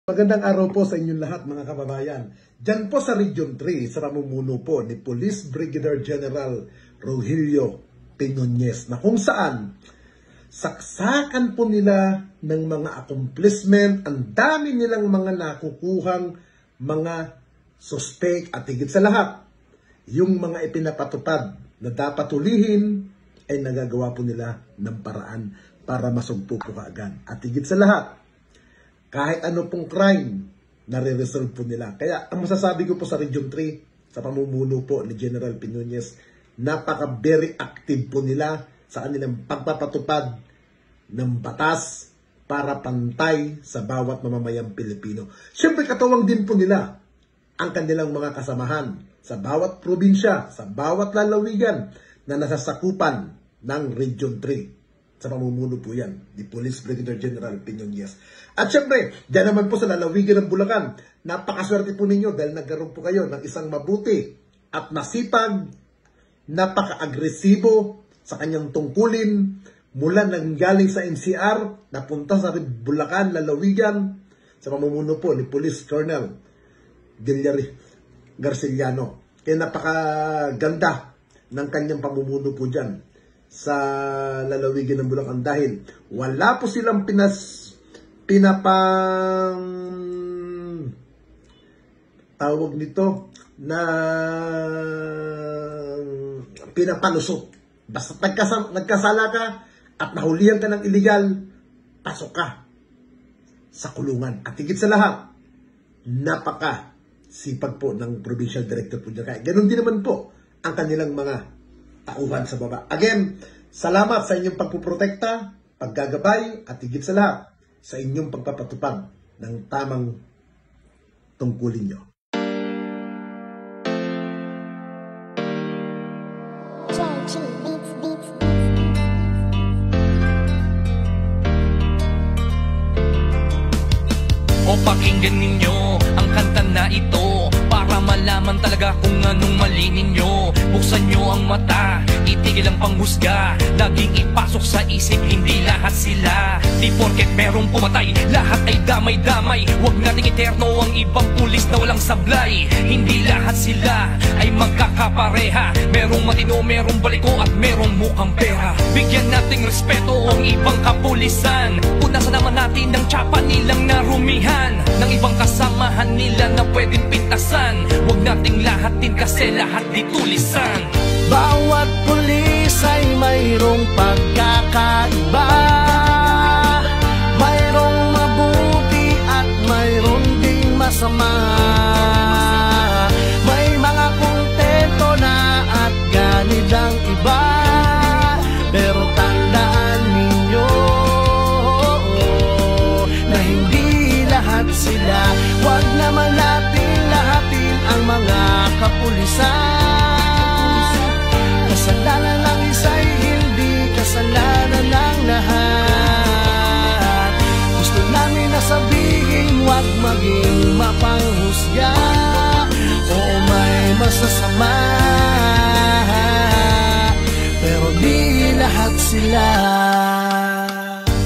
Magandang araw po sa inyong lahat mga kababayan. Diyan po sa Region 3, sa pamumuno po ni Police Brigadier General Rogelio Piñones, na kung saan saksakan po nila ng mga accomplishment, ang dami nilang mga nakukuhang mga suspect at higit sa lahat, yung mga ipinapatupad na dapat hulihin ay nagagawa po nila ng paraan para masugpo po kaagad. At higit sa lahat, kahit ano pong crime, nare-resolve po nila. Kaya ang masasabi ko po sa Region 3, sa pamumuno po ni General Piñones, napaka-very active po nila sa kanilang pagpapatupad ng batas para pantay sa bawat mamamayang Pilipino. Siyempre katuwang din po nila ang kanilang mga kasamahan sa bawat probinsya, sa bawat lalawigan na nasasakupan ng Region 3. Sa pamumuno po yan, ni Police Brigadier General Piñones. At syempre, dyan naman po sa lalawigan ng Bulacan, napakaswerte po ninyo dahil nagkaroon po kayo ng isang mabuti at masipag, napaka-agresibo sa kanyang tungkulin mula nang galing sa NCR, napunta sa Bulacan, lalawigan, sa pamumuno po ni Police Colonel Garciliano. Kaya napakaganda ng kanyang pamumuno po dyan sa lalawigan ng Bulacan dahil wala po silang tawag nito na pinapalusot. Basta nagkasala ka at nahulihan ka ng illegal, pasok ka sa kulungan. At higit sa lahat, napaka sipag po ng provincial director po dyan. Kaya ganun din naman po ang kanilang mga tauhan sa baba. Again, salamat sa inyong pagpuprotekta, paggagabay, at higit sa lahat, sa inyong pagpapatupad ng tamang tungkulin nyo. O pakinggan ninyo ang kanta na ito para malaman talaga kung anong mali ninyo. Buksan nyo ang mata, itigil ang panghusga, laging ipasok sa isip, hindi lahat sila. Di porket merong pumatay, lahat ay damay-damay. Huwag nating eterno ang ibang pulis na walang sablay. Hindi lahat sila ay magkakapareha. Merong matino, merong baliko at merong mukhang pera. Bigyan nating respeto ang ibang kapulisan. Punasan naman natin ang tsapa nilang narumihan ng ibang kasamahan nila na pwedeng pintasan. Huwag nating lahatin kasi lahat di tulisan. Bawat pulis ay mayroong pagkakaiba, mayroong mabuti at mayroong ding masama. May mga kontento na at ganid ang iba, pero tandaan ninyo na hindi lahat sila. Huwag naman natin lahatin ang mga kapulisan. Kasalanan ng isa'y hindi kasalanan ng lahat. Gusto namin na sabihin, huwag maging mapanghusga o may masasama, pero di lahat sila.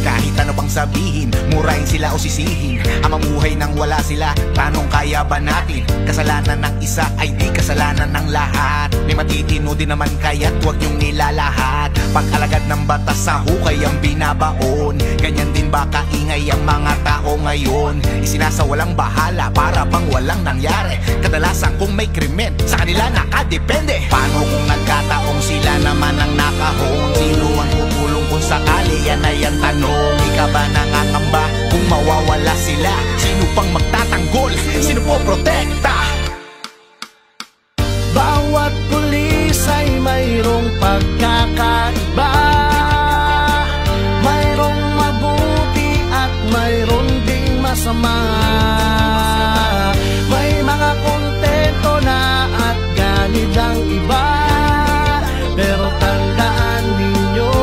Kahit ano pang sabihin, murahin sila o sisihin, ang mamuhay nang wala sila, tanong kaya ba natin? Kasalanan ng isa ay di kasalanan ng lahat. May matitino din naman kaya't huwag niyong nilalahat. Pag-alagad ng batas sa hukay ang binabaon, ganyan din ba kaingay ang mga tao ngayon? Isinasawalang bahala para bang walang nangyari. Kadalasan kung may krimen, sa kanila nakadepende. Paano kung nagkataong sila naman ang nakahon? Sino ang tutulong kung sakali? Yan ay ang tanong. Ika ba nangangamba kung mawawala sila? Sino pang magtatanggol? Sino po protekta? Bawat pulis ay mayroong pagkakaiba, mayroong mabuti at mayroong ding masama. May mga kontento na at ganid ang iba, pero tandaan ninyo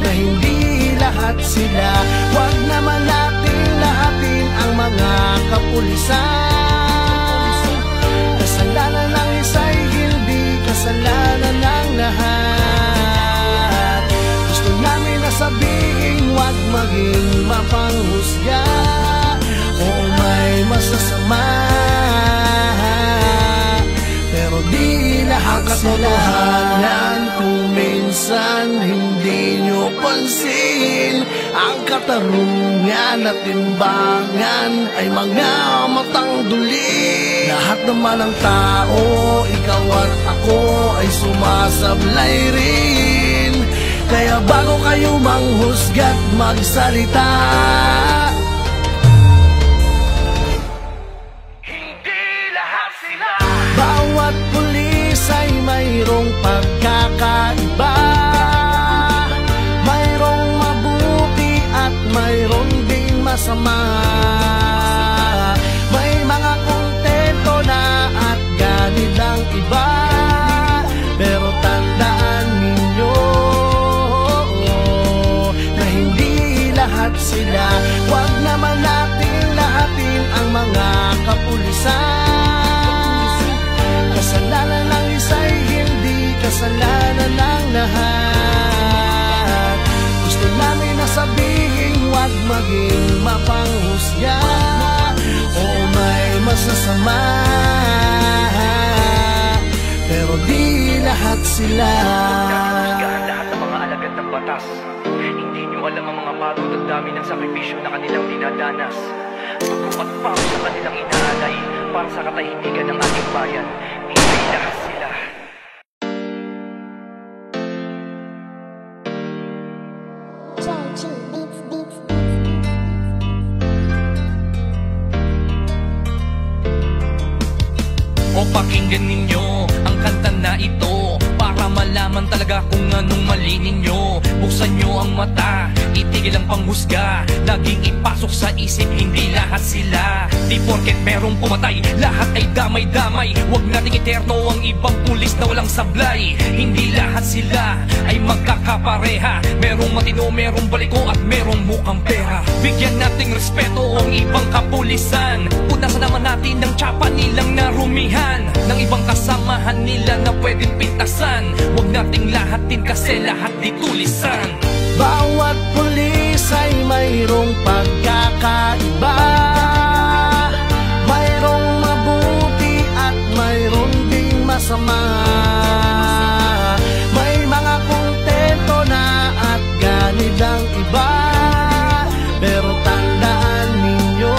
na hindi lahat sila. Huwag naman natin lahatin ang mga kapulisan. Kasalanan ng isa'y hindi kasalanan ng lahat. Gusto namin na sabihin, huwag maging mapanghusga katotohanan kung minsan hindi nyo pansin. Ang katarungan at timbangan ay mga matang duli. Lahat naman ng tao, ikaw at ako ay sumasablay rin. Kaya bago kayo manghusga't magsalita, hindi lahat sila. bawat pulis ay mayroong pagkakaiba. Mayroong mabuti at mayroong ding masama. May mga kontento na at ganit ang iba. Pero tandaan ninyo na hindi lahat sila. Huwag naman natin lahatin ang mga kapulisan. Kasalanan ng isa'y hindi kasalanan ng lahat. Gusto namin na sabihin, huwag maging mapanghusga. Oo, may masasama, pero di lahat sila. Lahat ng mga alagad ng batas. Hindi nyo alam ang mga pagod at dami ng sakripisyo na kanilang dinadanas. Pagkupat pa sa kanilang inaalay para sa katahimikan ng ating bayan. Hindi lahat sila. O pakinggan ninyo ang kanta na ito para malaman talaga kung anong mali ninyo. Buksan nyo ang mata, itigil ang panghusga. Laging ipasok sa isip, hindi lahat sila. Di porket merong pumatay, lahat ay damay-damay. Huwag nating eterno ang ibang pulis na walang sablay. Hindi lahat sila ay magkakapareha. Merong matino, merong baliko at merong mukhang pera. Bigyan nating respeto ang ibang kapulisan. Punasan naman natin ang tsapa nilang narumihan ng ibang kasamahan nila na pwedeng pintasan. Huwag nating lahatin kasi lahat di tulisan. Bawat pulis ay mayroong pagkakaiba. Mayroong mabuti at mayroong ding masama. May mga kontento na at ganit ang iba. Pero tandaan ninyo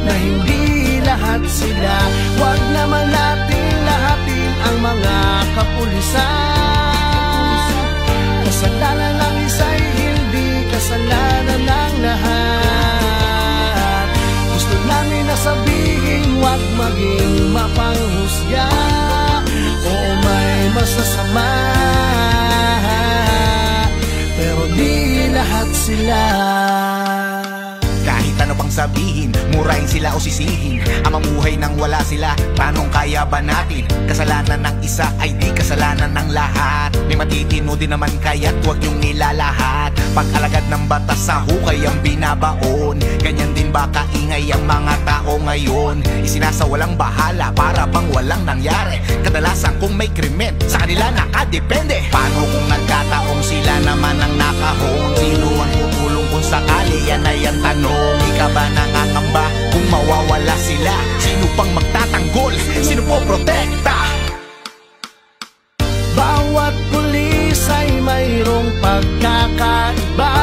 na hindi lahat sila. Huwag naman natin lahatin ang mga kapulisan. Kasalanan ng isa'y hindi kasalanan ng lahat. Gusto namin na sabihin, huwag maging mapanghusga. Oo, may masasama, pero di lahat sila. Kahit ano pang sabihin, murahin sila o sisihin. Ang mamuhay nang wala sila, tanong kaya ba natin? Kasalanan ng isa ay di kasalanan ng lahat. May matitino din naman kaya't huwag yung nilalahat. Pag-alagad ng batas sa hukay ang binabaon. Ganyan din ba kaingay ang mga tao ngayon? Isinasawalang bahala para bang walang nangyari. Kadalasan kung may krimen, sa kanila nakadepende. Paano kung nagkataong sila naman ang nakahon? Sino ang tutulong kung sakali? Yan ay ang tanong. Ika ba nangangamba kung mawawala sila? Sino pang magtatanggol? Sino po protekta? Bawat pulis ay mayroong pagkakaiba.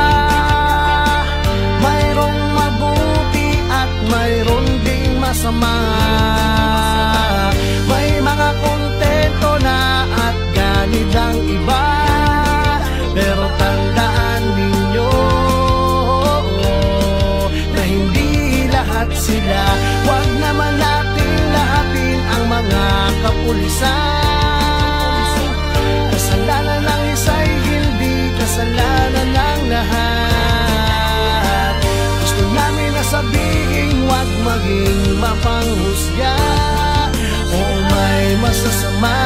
Mayroong mabuti at mayroong ding masama. May mga kontento na at ganit ang iba. Pero tandaan ninyo na hindi lahat sila. Huwag naman natin lahatin ang mga kapulisan. Kasalanan ng isa'y hindi kasalanan ng lahat. Gusto namin na sabihin, huwag maging mapanghusga. Oo, may masasama,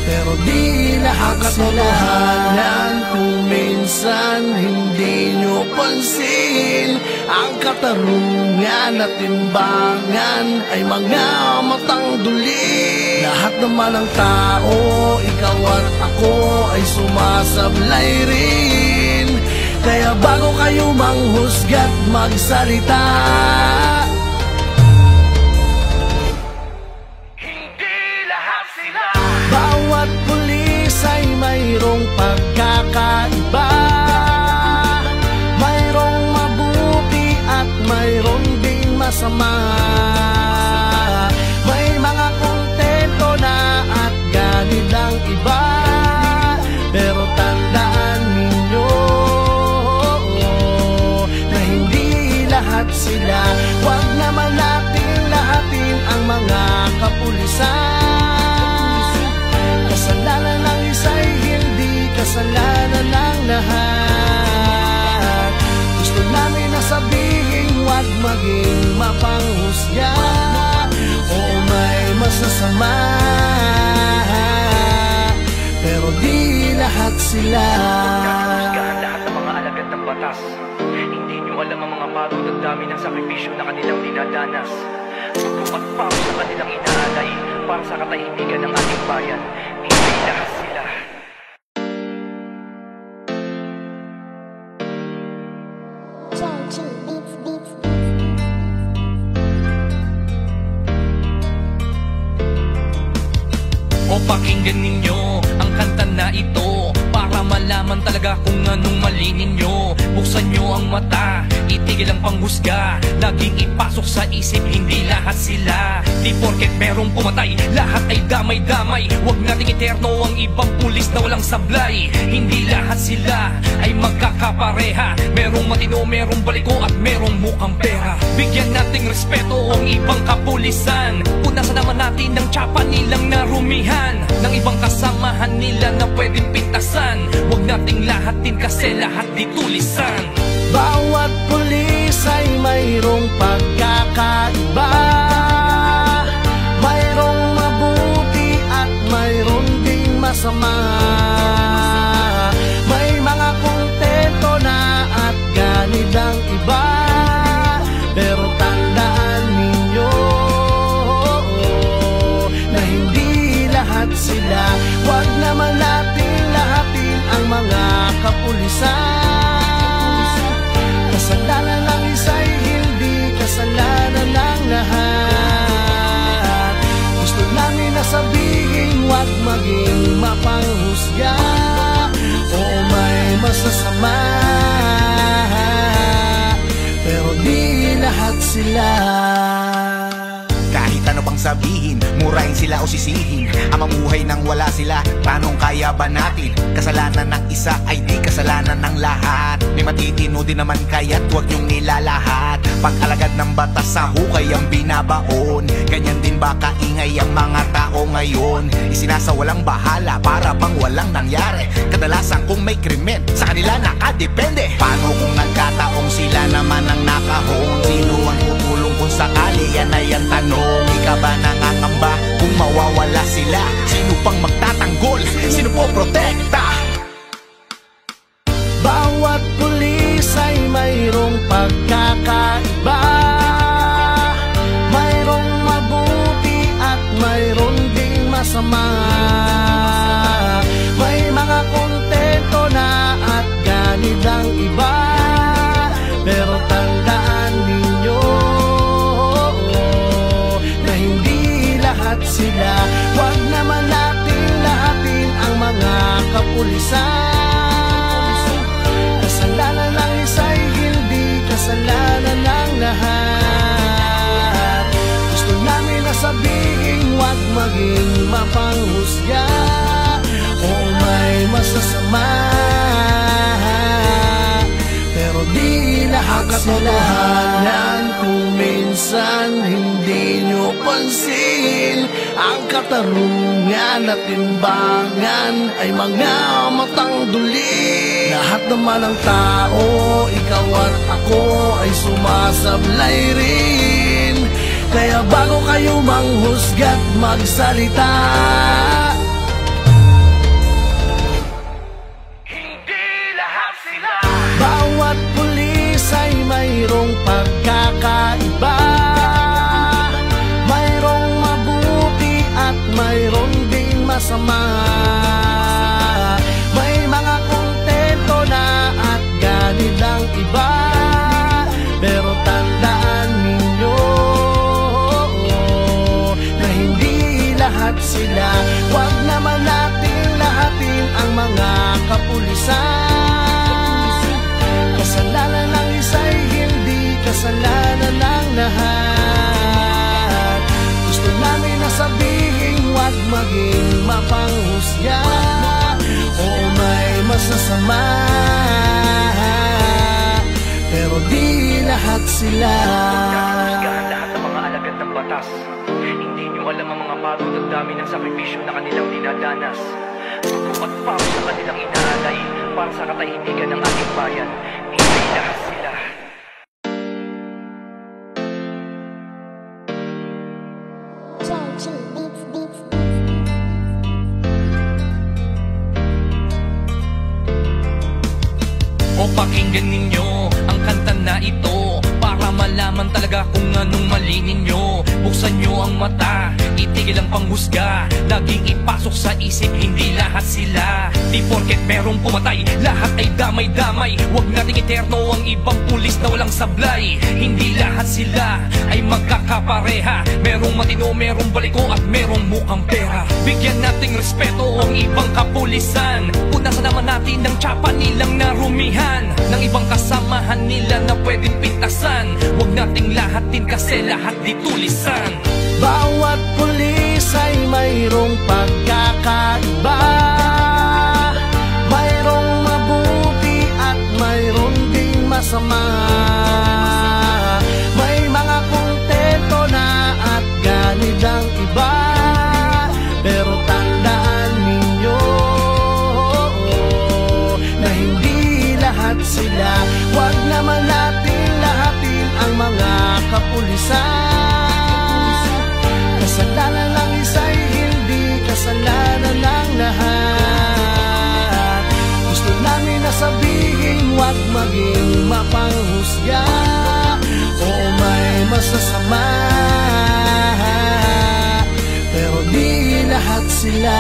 pero di lahat sila. Katotohanan kung minsan hindi nyo pansin. Ang katarungan at timbangan ay mga matang duli. Lahat naman ng tao, ikaw at ako ay sumasablay rin. Kaya bago kayo manghusga't magsalita, masama. May mga kontento na at ganit ang iba, pero tandaan ninyo na hindi lahat sila. Huwag naman natin lahatin ang mga kapulisan. Kasalanan ng isa'y hindi kasalanan ng lahat. Gusto namin na sabihin, huwag maging mapanghusga. Oo, may masasama, pero di lahat sila. Lahat ng mga alagad ng batas, hindi nyo alam ang mga pagod at dami ng sakripisyo na kanilang dinadanas. Pagkupat pa sa kanilang inaalay para sa katahimikan ng ating bayan. Hindi lahat sila. O pakinggan ninyo ang kanta na ito para malaman talaga kung anong mali ninyo. Buksan nyo ang mata, itigil ang panghusga. Laging ipasok sa isip, hindi lahat sila. Di porket merong pumatay, lahat ay damay-damay. Huwag nating eterno ang ibang pulis na walang sablay. Hindi lahat sila ay magkakapareha. Merong matino, merong baliko at merong mukhang pera. Bigyan nating respeto ang ibang kapulisan. Punasan naman natin ng tsapa nilang narumihan, ng ibang kasamahan nila na pwedeng pintasan. Huwag nating lahatin kasi lahat di tulisan. Bawat pulis ay mayroong pagkakaiba, mayroong mabuti at mayroong ding masama. May mga kontento na at ganit ang iba, pero tandaan ninyo na hindi lahat sila. Huwag naman natin lahatin ang mga kapulisan. Kasalanan ng isa'y hindi kasalanan ng lahat. Gusto namin na sabihin, huwag maging mapanghusga. Oo, may masasama, pero di lahat sila. Kahit ano pang sabihin, murahin sila o sisihin, ang mamuhay nang wala sila, tanong kaya ba natin? Kasalanan ng isa ay di kasalanan ng lahat. May matitino din naman kaya't huwag niyong nilalahat. Pag-alagad ng batas sa hukay ang binabaon, ganyan din ba kaingay ang mga tao ngayon? Isinasawalang bahala para bang walang nangyari. Kadalasan kung may krimen, sa kanila nakadepende. Paano kung nagkataong sila naman ang nakahon? Sino ang tutulong kung sakali? Yan ay ang tanong. Ika ba nangangamba kung mawawala sila? Sino pang magtatanggol? Sino po protekta? Bawat pulis ay mayroong pagkakaiba, mayroong mabuti at mayroong ding masama. May mga kontento na at ganit ang iba, pero tandaan ninyo na hindi lahat sila. Huwag naman natin lahatin ang mga kapulisan. Kasalanan ng isa'y hindi kasalanan ng lahat. Gusto namin na sabihin, huwag maging mapanghusga. Oo, may masasama, pero di lahat sila. Kung minsan hindi nyo pansin, ang katarungan at timbangan ay mga matang duli. Lahat naman ng tao, ikaw at ako ay sumasablay rin. Kaya bago kayo manghusga't magsalita, Hindi lahat sila. bawat pulis ay mayroong pagkakaiba, mayroong mabuti at mayroong ding masama. May mga kontento na at ganit ang iba, pero tandaan ninyo na hindi lahat sila. Huwag naman natin lahatin ang mga kapulisan. Kasalanan ng isa'y hindi kasalanan ng lahat. masasama, pero di lahat sila. Husgahan lahat ng mga alagad ng batas. Hindi nyo alam ang mga pagod at dami ng sakripisyo na kanilang dinadanas. Dugo at pawis sa kanilang inaalay para sa katahimikan ng ating bayan. Hindi lahat sila. O pakinggan ninyo ang kanta na ito para malaman talaga kung anong mali ninyo. Buksan nyo ang mata, itigil ang panghusga. Laging ipasok sa isip, hindi lahat sila. Di porket merong pumatay, lahat ay damay-damay. Huwag nating iterno ang ibang pulis na walang sablay. Hindi lahat sila ay magkakapareha. Merong matino, merong baliko at merong mukhang pera. Bigyan nating respeto ang ibang kapulisan. Punasan naman natin ang tsapa nilang narumihan ng ibang kasamahan nila na pwedeng pintasan. Huwag nating lahatin kasi lahat di tulisan. Bawat pulis ay mayroong pagkakaiba, mayroong mabuti at mayroong ding masama. May mga kontento na at ganid ang iba, pero tandaan ninyo na hindi lahat sila. Huwag naman natin lahatin ang mga kapulisan. Kasalanan ng isa'y hindi kasalanan ng lahat. Gusto namin na sabihin, huwag maging mapanghusga. Oo, may masasama, pero di lahat sila.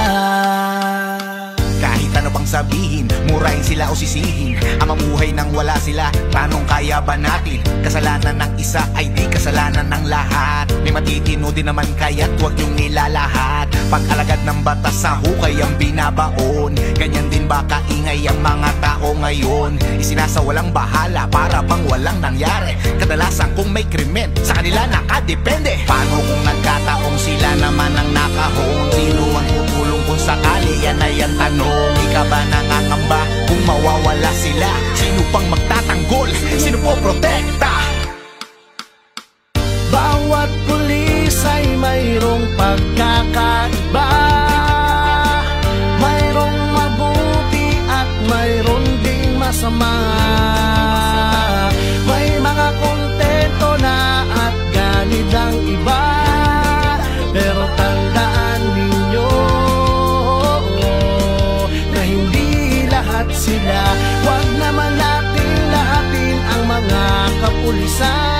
Kahit ano pang sabihin, murahin sila o sisihin, ang mamuhay nang wala sila, tanong kaya ba natin? Kasalanan ng isa ay di kasalanan ng lahat. May matitino din naman kaya't huwag yung nilalahat. Pag-alagad ng batas sa hukay ang binabaon, ganyan din ba kaingay ang mga tao ngayon? Isinasawalang bahala para bang walang nangyari. Kadalasan kung may krimen, sa kanila nakadepende. Paano kung nagkataong sila naman ang nakahon? Sino ang tutulong kung sakali? Yan ay ang tanong. Ika ba nangangamba kung mawawala sila? Sino pang magtatanggol? Sino po protekta? Bawat pulis ay mayroong pagkakaiba, mayroong mabuti at mayroong ding masama. May mga kontento na at ganid ang iba, pero tandaan ninyo na hindi lahat sila. Huwag naman natin lahatin ang mga kapulisan.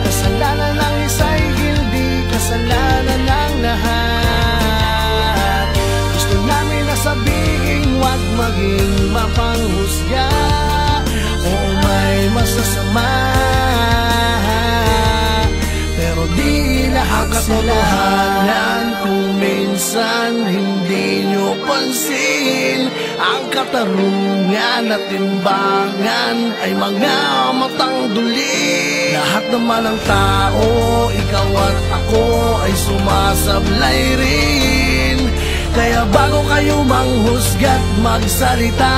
Kasalanan ng isa'y hindi kasalanan ng lahat. Gusto namin na sabihin, huwag maging mapanghusga. Oo, may masasama, pero di lahat sila. Kung minsan hindi nyo pansin, ang katarungan at timbangan ay mga matang duli. Lahat naman ng tao, ikaw at ako ay sumasablay rin. Kaya bago kayo manghusga't magsalita,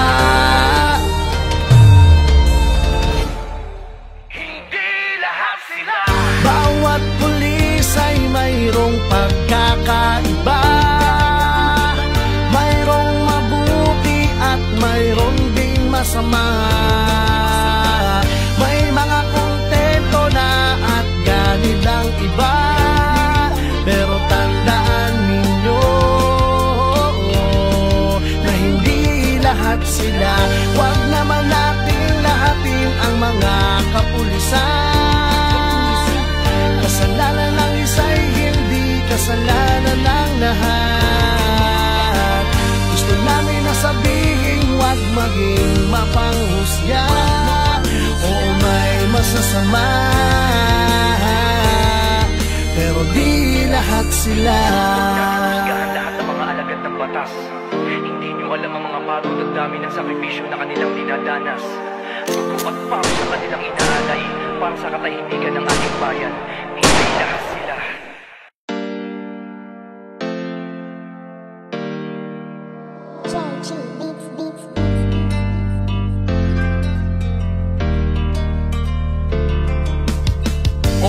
Hindi lahat sila. bawat pulis ay mayroong pagkakaiba, mayroong mabuti at mayroong ding masama. May mga kontento na at ganid ang iba, pero tandaan ninyo na hindi lahat sila. Huwag naman natin lahatin ang mga kapulisan. Kasalanan ng isa'y hindi kasalanan ng lahat. Gusto namin na sabihin, huwag maging mapanghusga. Oo, may masasama, pero di lahat sila. Husgahan lahat ng mga alagad ng batas. Hindi nyo alam ang mga pagod at dami ng sakripisyo na kanilang dinadanas. Dugo at pawis sa kanilang inaalay para sa katahimikan ng ating bayan. Hindi lahat sila. Joji Beats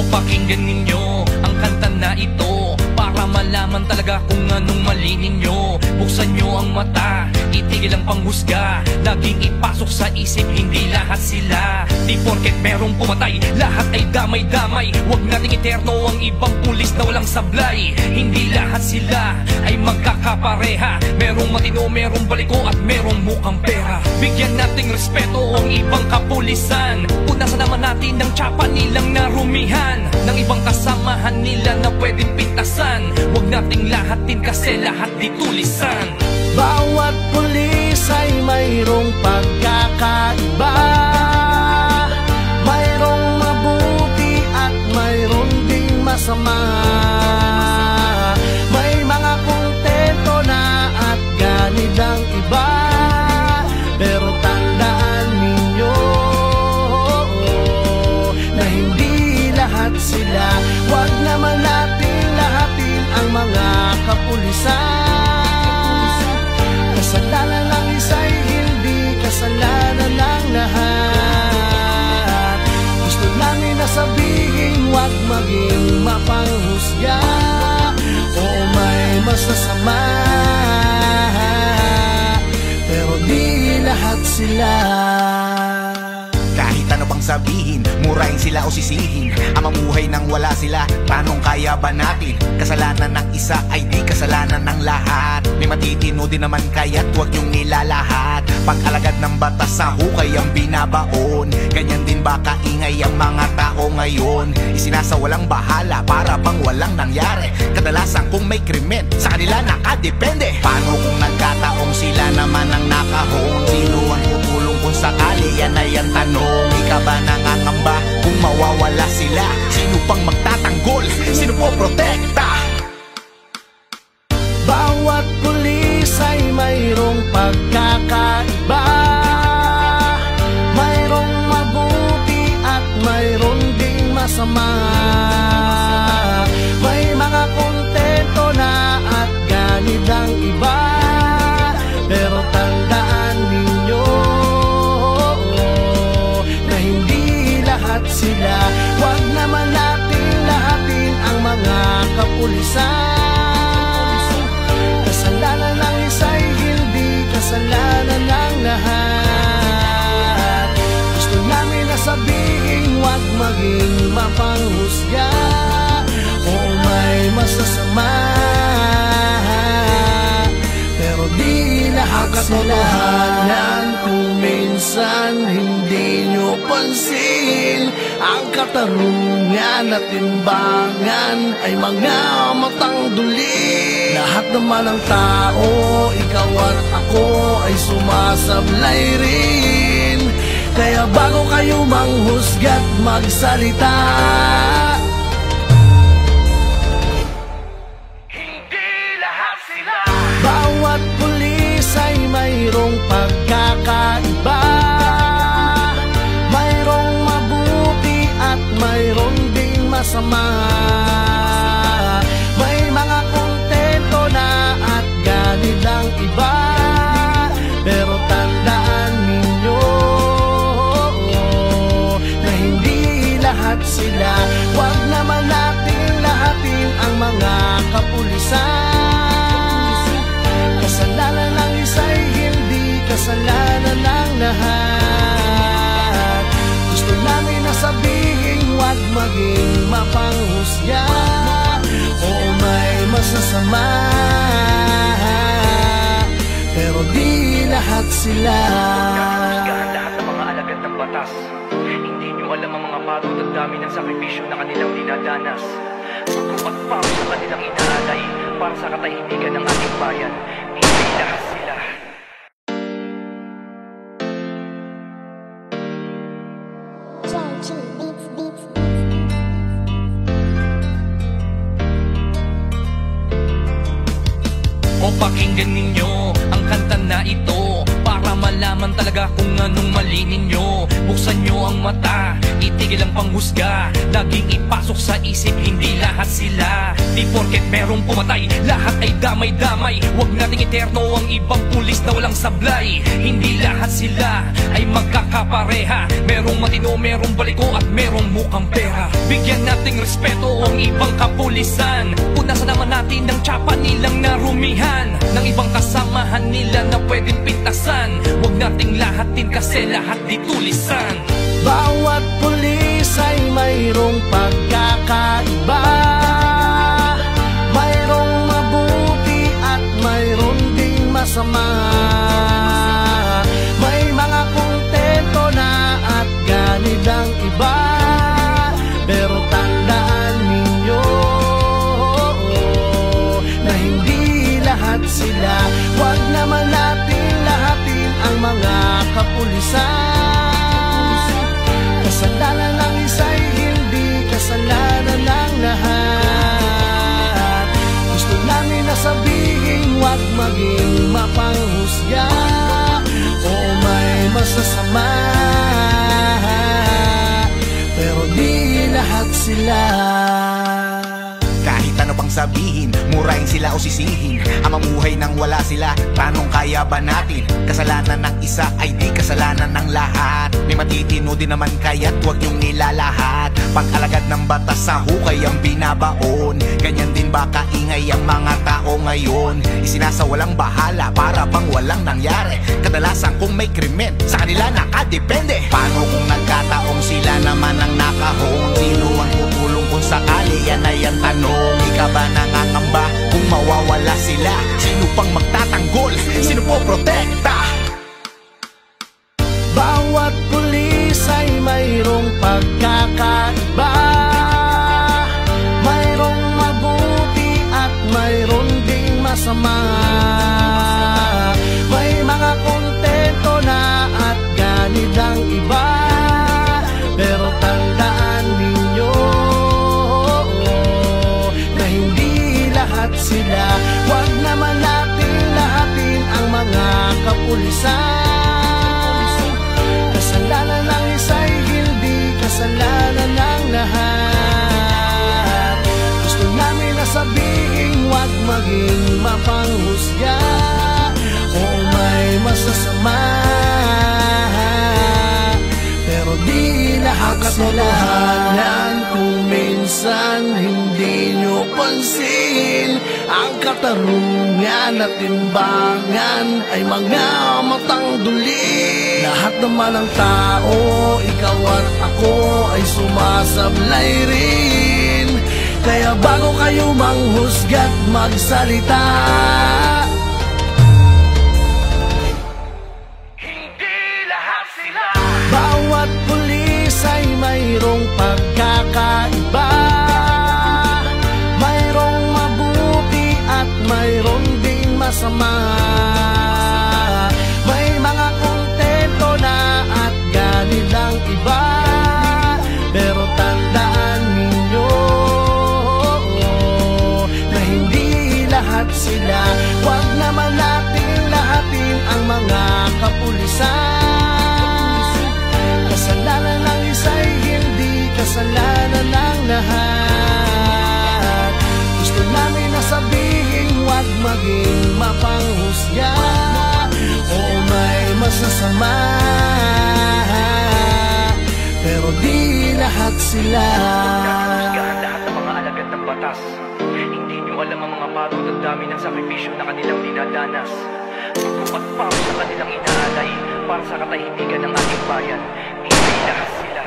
Pakinggan ninyo ang kanta na ito para malaman talaga kung anong mali ninyo. Buksan nyo ang mata, itigil ang panghusga. Laging ipasok sa isip, hindi lahat sila. Di porket merong pumatay, lahat ay damay-damay. Huwag nating eterno ang ibang pulis na walang sablay. Hindi lahat sila ay magkakapareha. Merong matino, merong baliko at merong mukhang pera. Bigyan nating respeto ang ibang kapulisan. Punasan naman natin ng tsapa nilang narumihan, ng ibang kasamahan nila na pwedeng pintasan. Huwag nating lahatin kasi lahat di tulisan. Bawat pulis ay mayroong pagkakaiba. Mayroong mabuti at mayroong ding masama. May mga kontento na at ganid ang iba. Pero tandaan ninyo na hindi lahat sila. Huwag naman natin lahatin ang mga kapulisan. Kasalanan ng isa'y hindi kasalanan ng lahat. Gusto namin na sabihin, huwag maging mapanghusga. Oo, may masasama, pero di lahat sila. Kahit ano bang sabihin, murahin sila o sisihin, ang mamuhay nang wala sila, tanong kaya ba natin? Kasalanan ng isa ay di kasalanan ng lahat. May matitino din naman kaya't huwag yung nilalahat. Pag-alagad ng batas sa hukay ang binabaon. Ganyan din ba kaingay ang mga tao ngayon? Isinasawalang bahala para bang walang nangyari. Kadalasan kung may krimen, sa kanila nakadepende. Paano kung nagkataong sila naman ang nakahon? Sino ang tutulong kung sakali? Yan ay ang tanong. Di ka ba nangangamba kung mawawala sila? Sino pang magtatanggol? Sino po protekta? Bawat pulis ay mayroong pagkakaiba. Mayroong mabuti at mayroong ding masama. May mga kontento na at ganid ang iba. Pero tandaan ninyo na hindi lahat sila. Huwag naman natin lahatin ang mga kapulisan. Kasalanan ng isa'y hindi kasalanan ng lahat. Gusto namin na sabihin, huwag maging mapanghusga. Oo, may masasama, pero di lahat sila. Kung minsan hindi nyo pansin, ang katarungan at timbangan ay mga matang duli. Lahat naman ng tao, ikaw at ako ay sumasablay rin. Kaya bago kayo manghusga't magsalita, Hindi lahat sila. bawat pulis ay mayroong pagkakaiba. Mayroong mabuti at mayroong ding masama. May mga kontento na at ganid ang iba. Pero tandaan ninyo na hindi lahat sila. Huwag naman natin lahatin ang mga kapulisan. Kasalanan ng isa'y hindi kasalanan ng lahat. Gusto namin na sabihin, huwag maging mapanghusga. Oo, may masasama, pero di lahat sila. Husgahan lahat ng mga alagad ng batas. Hindi nyo alam ang mga pagod at dami ng sakripisyo na kanilang dinadanas. Pagod at pawis na kanilang inaalay para sa katahimikan ng ating bayan. Hindi lahat sila. O pakinggan ninyo ang kanta na ito para malaman talaga kung anong mali ninyo. Buksan nyo ang mata, itigil ang panghusga. Laging ipasok sa isip, hindi lahat sila. Di porket merong pumatay, lahat ay damay-damay. Huwag nating eterno ang ibang pulis na walang sablay. Hindi lahat sila ay magkakaroon magkakapareha. Merong matino, merong baliko at merong mukhang pera. Bigyan nating respeto ang ibang kapulisan. Punasan naman natin ng tsapa nilang narumihan, ng ibang kasamahan nila na pwedeng pintasan. Huwag nating lahatin kasi lahat di tulisan. Bawat pulis ay mayroong pagkakaiba, mayroong mabuti at mayroon ding masama. May mga kontento na at ganid ang iba, pero tandaan ninyo na hindi lahat sila. Huwag naman natin lahatin ang mga kapulisan. Kasalanan ng isa'y hindi kasalanan ng lahat. Gusto namin na sabihin, huwag maging mapanghusga o may masasama, pero di lahat sila. Kahit ano pang sabihin, murahin sila o sisihin, ang mamuhay nang wala sila, tanong kaya ba natin? Kasalanan ng isa ay di kasalanan ng lahat. May matitino din naman kaya't huwag yung nilalahat. Pag-alagad ng batas sa hukay ang binabaon, ganyan din ba kaingay ang mga tao ngayon? Isinasawalang bahala para bang walang nangyari. Kadalasan kung may krimen, sa kanila nakadepende. Paano kung nagkataong sila naman ang nakahon? Sino ang tutulong kung sakali? Yan ay ang tanong. Ikaw ba nangangamba kung mawawala sila? Sino pang magtatanggol? Sino po protekta? Bawat pulis ay mayroong pagkakaiba, mayroong mabuti at mayroon ding masama. May mga kontento na at ganid ang iba, pero tandaan ninyo na hindi lahat sila. Huwag naman natin lahatin ang mga kapulisan. Kasalanan ng isa'y hindi kasalanan ng lahat. Gusto namin na sabihin, huwag maging mapanghusga o may masasama, pero di lahat sila. Kung minsan hindi nyo pansin, ang katarungan at timbangan ay mga matang duli. Lahat naman ng tao, ikaw at ako ay sumasablay rin. Kaya bago kayo manghusga't magsalita, Hindi lahat sila. bawat pulis ay mayroong pagkakaiba, mayroong mabuti at mayroon ding masama. May mga kontento na at ganid ang iba, pero tandaan ninyo na hindi lahat sila. Huwag naman natin lahatin ang mga kapulisan. Kasalanan ng isa'y hindi kasalanan ng lahat. Gusto namin na sabihin, huwag maging mapanghusga o may masasama, pero di lahat sila. Husgahan lahat ng mga alagad ng batas. Hindi nyo alam ang mga pagod at dami ng sakripisyo na kanilang dinadanas. Dugo at pawis sa kanilang inaalay para sa katahimikan ng ating bayan. Hindi lahat sila.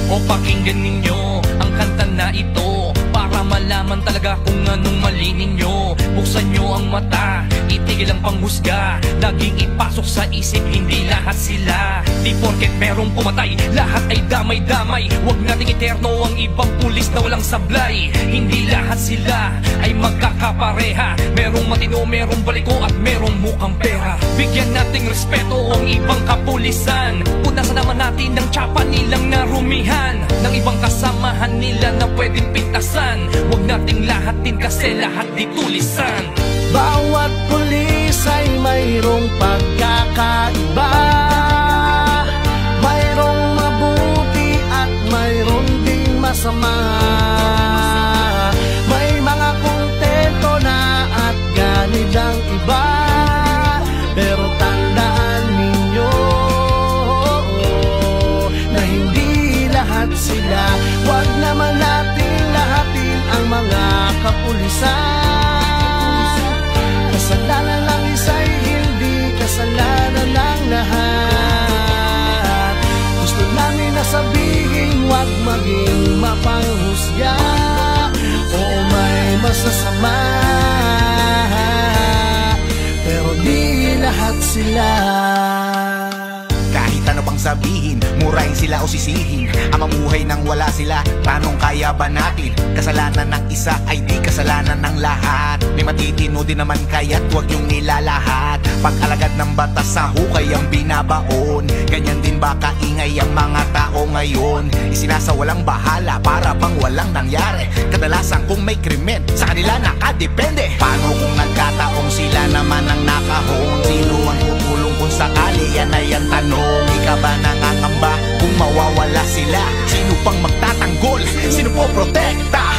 O pakinggan ninyo ang kanta na ito para malaman talaga kung anong mali ninyo. Buksan nyo ang mata, itigil ang panghusga. Laging ipasok sa isip, hindi lahat sila. Di porket merong pumatay, lahat ay damay-damay. Huwag nating eterno ang ibang pulis na walang sablay. Hindi lahat sila ay magkakapareha. Merong matino, merong baliko at merong mukhang pera. Bigyan nating respeto ang ibang kapulisan. Punasan naman natin ng tsapa nilang narumihan, ng ibang kasamahan nila na pwedeng pintasan. Huwag nating lahatin kasi lahat di tulisan. Bawat pulis ay mayroong pagkakaiba, mayroong mabuti at mayroong lahat sila. Huwag naman natin lahatin ang mga kapulisan. Kasalanan ng isa'y hindi kasalanan ng lahat. Gusto namin na sabihin, huwag maging mapanghusga o may masasama, pero di lahat sila. Kahit ano pang sabihin, murahin sila o sisihin, ang mamuhay nang wala sila, tanong kaya ba natin? Kasalanan ng isa ay di kasalanan ng lahat. May matitino din naman kaya't huwag yung nilalahat. Pag-alagad ng batas sa hukay ang binabaon, ganyan din ba kaingay ang mga tao ngayon? Isinasawalang bahala para bang walang nangyari. Kadalasan kung may krimen, sa kanila nakadepende. Paano kung nagkataong sila naman ang nakahon? Sino ang tutulong kung sakali? Yan ay ang tanong. Ikaw ba nangangamba kung mawawala sila? Sino pang magtatanggol? Sino po protekta?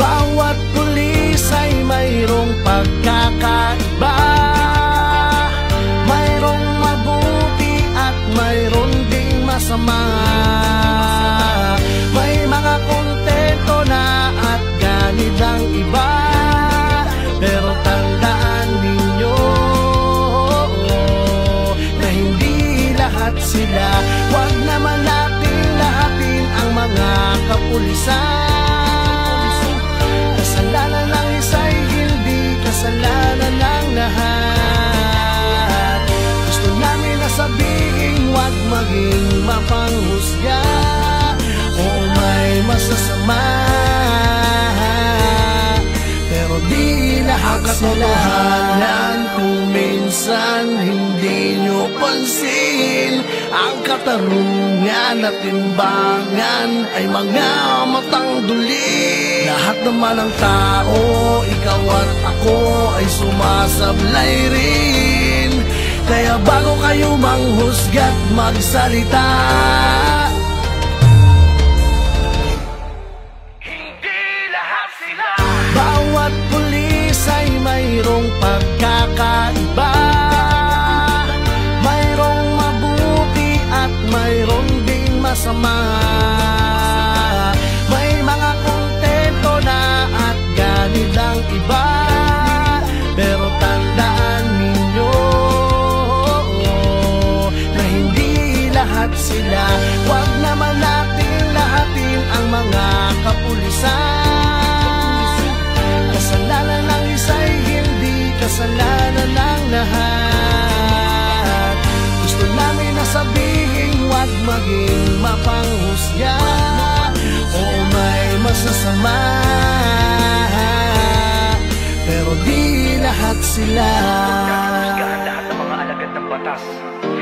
Bawat pulis ay mayroong pagkakaiba, mayroong mabuti at mayroon ding masama. May mga kontento na at ganid ang iba, pero tandaan ninyo na hindi lahat sila. Huwag naman natin lahatin ang mga kapulisan. Kasalanan ng isa'y hindi kasalanan ng lahat. Gusto namin na sabihin, huwag maging mapanghusga o may masasama, pero di lahat sila. Kung minsan hindi nyo pansin, ang katarungan at timbangan ay mga matang duli. Lahat naman ng tao, ikaw at ako ay sumasablay rin. Kaya bago kayo manghusga't magsalita, Hindi lahat sila. bawat pulis ay mayroong pagkakaiba, mayroong mabuti at mayroong ding masama. May mga kontento na at ganid ang iba, pero tandaan ninyo na hindi lahat sila. Huwag naman natin lahatin ang mga kapulisan. Kasalanan ng isa'y hindi kasalanan ng lahat. Gusto namin na sabihin, huwag maging mapanghusga o may masasama, pero di lahat sila. Husgahan lahat ng mga alagad ng batas.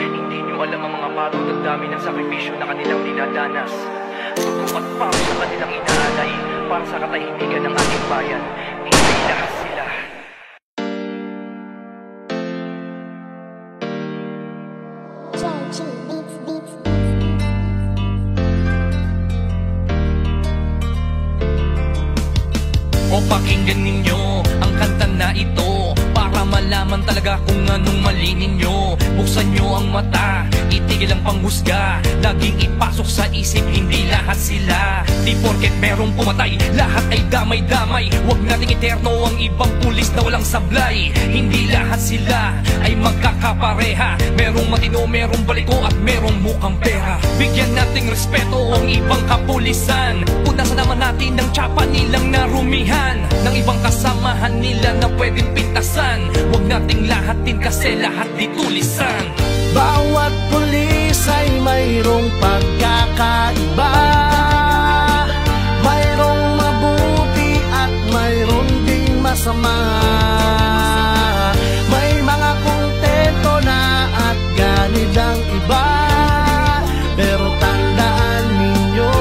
Hindi nyo alam ang mga pagod at dami ng sakripisyo na kanilang dinadanas. Suko at pawis sa kanilang inaalay para sa katahimikan ng ating bayan. Hindi lahat sila. O pakinggan ninyo ang kanta na ito para malaman talaga kung anong mali ninyo. Buksan nyo ang mata, itigil ang panghusga, laging ipasok sa isip, hindi lahat sila. Di porket merong pumatay, lahat ay damay-damay. Huwag nating eterno ang ibang pulis na walang sablay. Hindi lahat sila ay magkakapareha. Merong matino, merong baliko at merong mukhang pera. Bigyan nating respeto ang ibang kapulisan. Punasan naman natin ang tsapa nilang narumihan, ng ibang kasamahan nila na pwedeng pintasan. Huwag nating lahatin kasi lahat di tulisan. Bawat pulis ay mayroong pagkakaiba, mayroong mabuti at mayroon ding masama. May mga kontento na at ganid ang iba, pero tandaan ninyo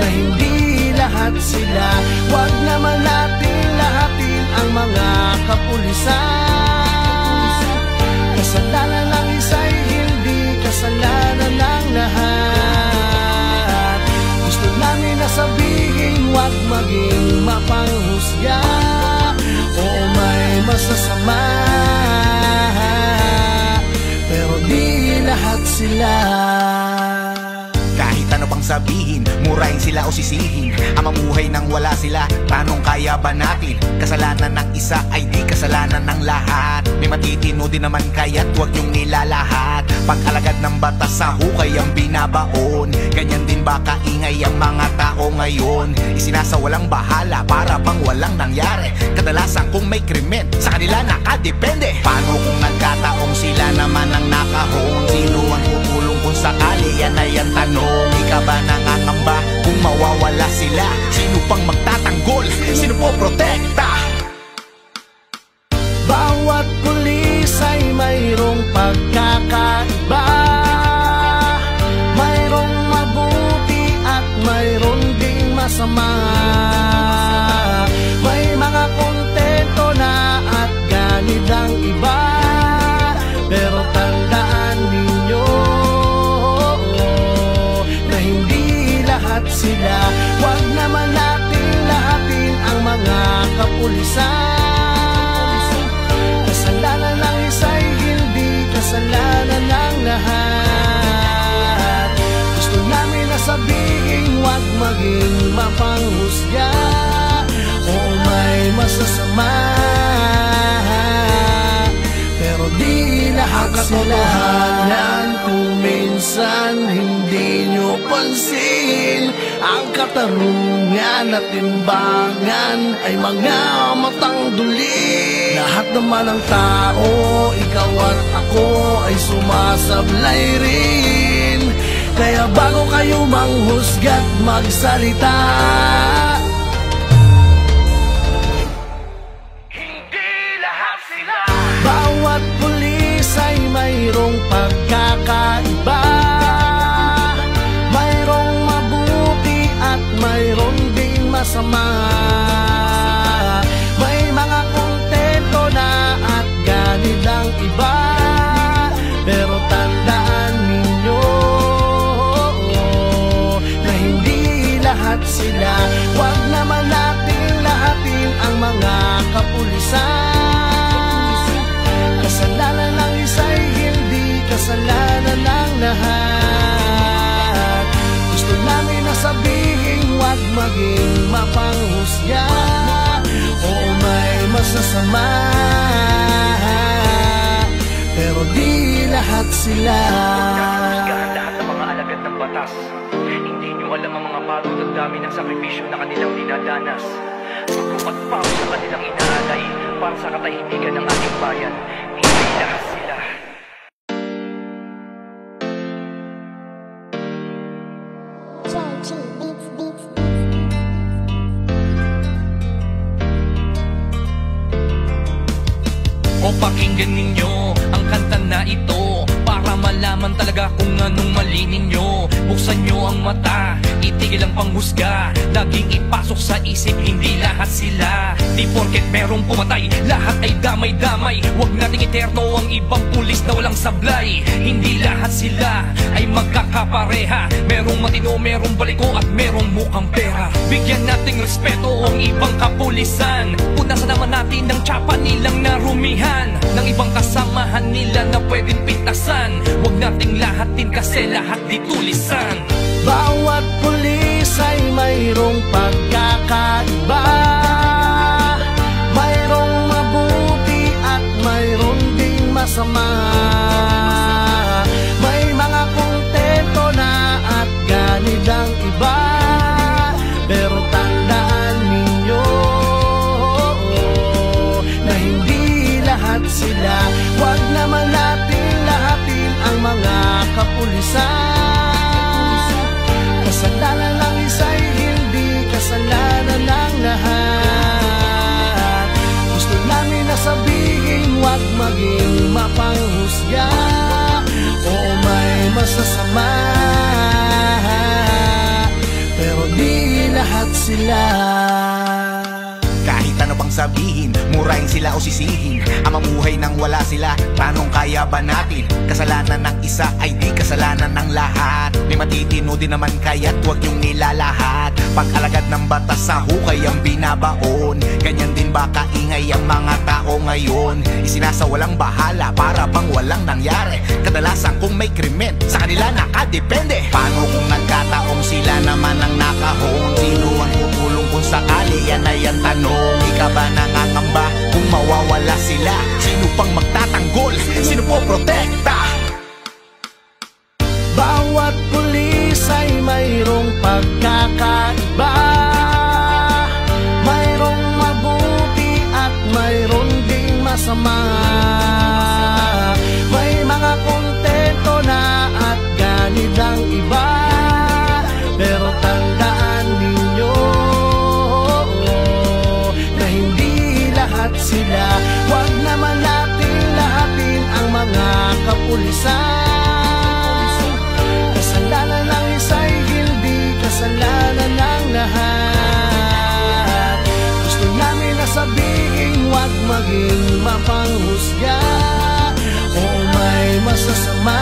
na hindi lahat sila. Huwag naman natin lahatin ang mga kapulisan. Kasalanan ng isa'y hindi kasalanan ng lahat. Gusto namin na sabihin, huwag maging mapanghusga sila. Kahit ano pang sabihin, murahin sila o sisihin, ang mamuhay nang wala sila, tanong kaya ba natin? Kasalanan ng isa ay di kasalanan ng lahat. May matitino din naman kaya't huwag niyong nilalahat. Pag-alagad ng batas sa hukay ang binabaon, ganyan din ba kaingay ang mga tao ngayon? Isinasawalang bahala para bang walang nangyari. Kadalasan kung may krimen, sa kanila nakadepende. Paano kung nagkataong sila naman ang nakahon? Sino ang tutulong kung sakali? Yan ay ang tanong. Ika ba nangangamba kung mawawala sila? Sino pang magtatanggol? Sino po protekta? Bawat pulis ay mayroong pagkakaiba, mayroong mabuti at mayroong ding masama. May mga kontento na at ganid ang iba, pero tandaan ninyo na hindi lahat sila. Huwag naman natin lahatin ang mga kapulisan. Kasalanan ng isa'y hindi kasalanan ng lahat. Gusto namin na sabihin, huwag maging mapanghusga o may masasama, pero di lahat sila. Kung minsan hindi nyo pansin, ang katarungan at timbangan ay mga matang duli. Lahat naman ng tao, ikaw at ako ay sumasablay rin. Kaya bago kayo manghusga't magsalita, Hindi lahat sila. bawat pulis ay mayroong pagkakaiba, mayroong mabuti at mayroong ding masama. May mga kontento na at ganid ang iba, pero tandaan ninyo na hindi lahat sila. Huwag naman natin lahatin ang mga kapulisan. Kasalanan ng isa'y hindi kasalanan ng lahat. Gusto namin na sabihin, huwag maging mapanghusga o may masasama, pero di lahat sila. Husgahan lahat ng mga alagad ng batas. Hindi nyo alam ang mga pagod at dami ng sakripisyo na kanilang dinadanas. Suko at pao sa kanilang inaalay para sa katahimikan ng ating bayan. Hindi lahat sila. O pakinggan ninyo ang kanta na ito para malaman talaga kung anong mali ninyo. Buksan nyo ang mata, itigil ang panghusga, laging ipasok sa isip, hindi lahat sila. Di porket merong pumatay, lahat ay damay-damay. Huwag nating iterno ang ibang pulis na walang sablay. Hindi lahat sila ay magkakapareha. Merong matino, merong baliko at merong mukhang pera. Bigyan nating respeto ang ibang kapulisan. Punasan naman natin ng tsapa nilang narumihan, ng ibang kasamahan nila na pwedeng pintasan. Huwag nating lahatin kasi lahat di tulisan. Bawat pulis ay mayroong pagkakaiba, mayroong mabuti at mayroong ding masama. May mga kontento na at ganid ang iba, pero tandaan ninyo na hindi lahat sila. Huwag naman natin lahatin ang mga kapulisan. Kasalanan ng isa'y hindi kasalanan ng lahat. Gusto namin na sabihin, huwag maging mapanghusga o may masasama, pero di lahat sila. Kahit ano pang sabihin, murahin sila o sisihin ang mamuhay nang wala sila, tanong kaya ba natin? Kasalanan ng isa ay di kasalanan ng lahat. May matitino din naman kaya't huwag yung nilalahat. Pag-alagad ng batas sa hukay ang binabaon, ganyan din ba kaingay ang mga tao ngayon? Isinasawalang bahala para bang walang nangyari. Kadalasan kung may krimen, sa kanila nakadepende. Paano kung nagkataong sila naman ang nakahon? Sino ang tutulong kung sakali? Yan ay ang tanong. Ika ba nangangamba kung mawawala sila? Sino pang magtatanggol? Sino po protekta? Bawat pulis ay mayroong pagkakaiba, mayroong mabuti at mayroong ding masama. May mga kontento na at ganid ang iba, pero tandaan ninyo na hindi lahat sila. Huwag naman natin lahatin ang mga kapulisan. Kasalanan ng isa'y hindi kasalanan ng lahat. Gusto namin na sabihin, huwag maging mapanghusga o may masasama,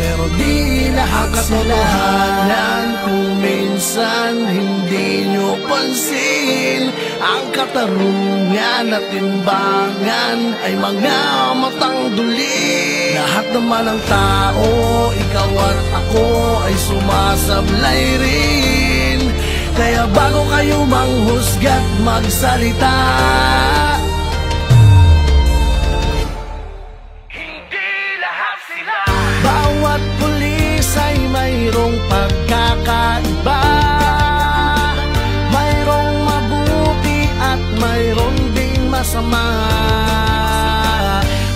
pero di lahat katotohanan. Kung minsan hindi nyo pansin, ang katarungan at timbangan ay mga matang duli. Lahat naman ng tao, ikaw at ako ay sumasablay rin. Kaya bago kayo manghusga't magsalita, Hindi lahat sila. bawat pulis ay mayroong pagkakaiba, mayroong mabuti at mayroong ding masama.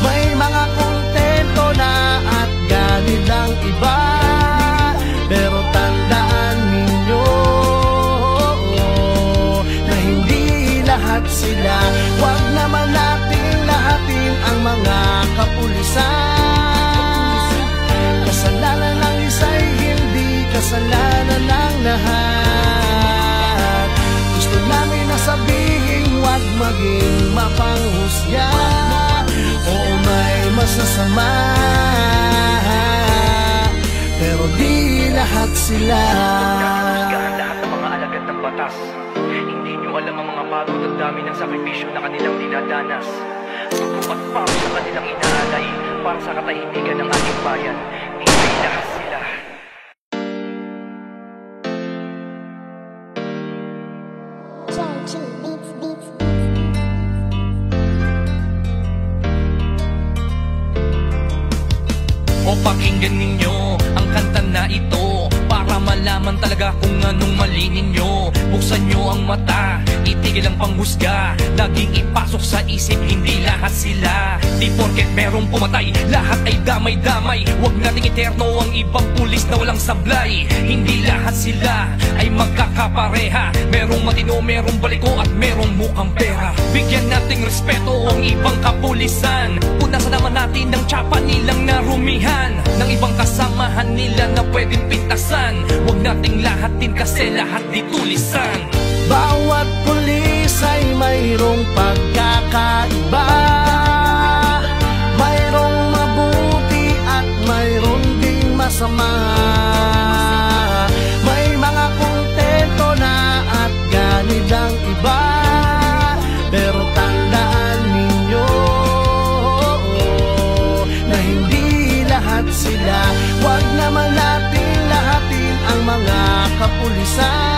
May mga kontento na at ganid ang iba, pero tandaan ninyo na hindi lahat sila. Huwag naman natin lahatin ang mga kapulisan. Kasalanan ng isa'y hindi kasalanan ng lahat. Gusto namin na sabihin, huwag maging mapanghusga o may masasama, pero di lahat sila. Husgahan lahat ng mga alagad ng batas. Hindi nyo alam ang mga pagod at dami ng sakripisyo na kanilang dinadanas. Suko at pawis sa kanilang inaalay para sa katahimikan ng ating bayan. Hindi lahat sila. O pakinggan ninyo ang kanta na ito para malaman talaga kung anong mali ninyo. Buksan nyo ang mata, itigil ang panghusga. Laging ipasok sa isip, hindi lahat sila. Di porket merong pumatay, lahat ay damay-damay. Huwag nating eterno ang ibang pulis na walang sablay. Hindi lahat sila ay magkakapareha. Merong matino, merong baliko at merong mukhang pera. Bigyan nating respeto ang ibang kapulisan. Punasan naman natin ang tsapa nilang narumihan ng ibang kasamahan nila na pwedeng pintasan. Huwag nating lahatin kasi lahat di tulisan. Bawat pulis ay mayroong pagkakaiba, mayroong mabuti at mayroong ding masama. May mga kontento na at ganid ang iba, pero tandaan ninyo na hindi lahat sila. Huwag naman natin lahatin ang mga kapulisan.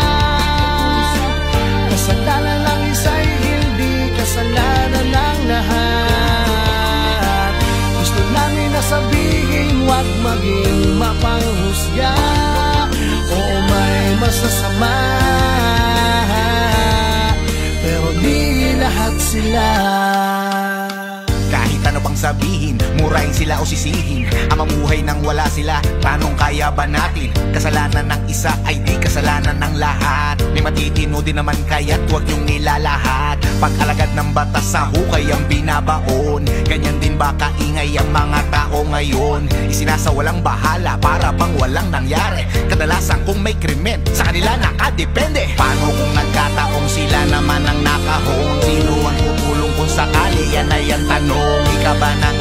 Kasalanan ng isa'y hindi kasalanan ng lahat. Gusto namin na sabihin, huwag maging mapanghusga o may masasama, pero di lahat sila. Kahit ano pang sabihin, murahin sila o sisihin ang mamuhay nang wala sila, tanong kaya ba natin? Kasalanan ng isa ay di kasalanan ng lahat. May matitino din naman kaya't huwag yung nilalahat. Pag-alagad ng batas sa hukay ang binabaon, ganyan din ba kaingay ang mga tao ngayon? Isinasawalang bahala para bang walang nangyari. Kadalasan kung may krimen, sa kanila nakadepende. Paano kung nagkataong sila naman ang nakahon? Sino ang tutulong kung sakali? Yan ay ang tanong. Ika ba ng